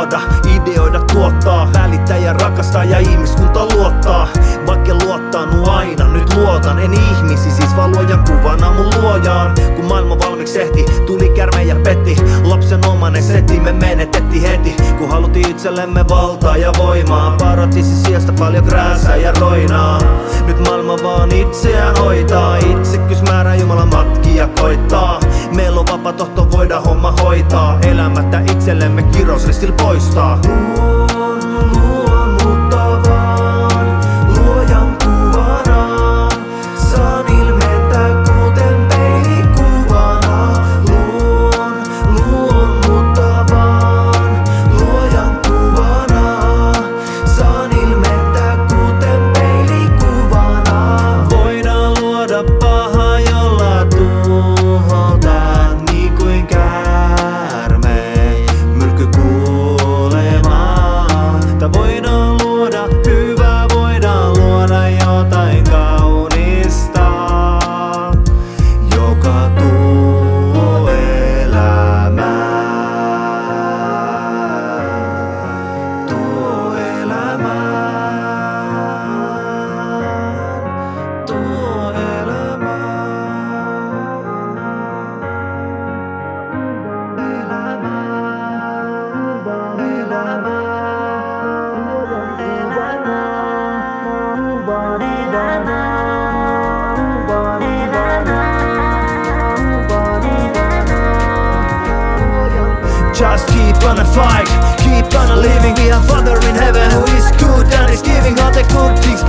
luoda, ideoida, tuottaa, välittää ja rakastaa ja ihmiskunta luottaa. Vaikka luottanut aina, nyt luotan, en ihmisi siis vaan luojan kuvana mun luojaan. Kun maailma valmiiksi ehti, tuli kärme ja petti, lapsen omanen setti me menetettiin heti. Kun haluttiin itsellemme valtaa ja voimaa, paratiisin sijasta paljon krääsää ja roinaa. Nyt maailma vaan itseään hoitaa, itsekkyys määrää Jumalan matkia koittaa. Meillä on vapaa tohto, voida homma hoitaa, elämättä itsellemme kirosristil poistaa. Luon mutta vaan luojan kuvana, saan ilmentää kuten peilikuvana. Luon mutta vaan luojan kuvana, saan ilmentää kuten peilikuvana. Voidaan luoda paha, jolla tuhotaan niin kuin käärme, myrkky kuolemaa. Tai voidaan luoda hyvää, voidaan luoda jotain kaunista, joka tuo elämää. Tuo elämää. Tuo elämää. Just keep on a fight, keep on a living. We have Father in heaven who is good and is giving all the good things.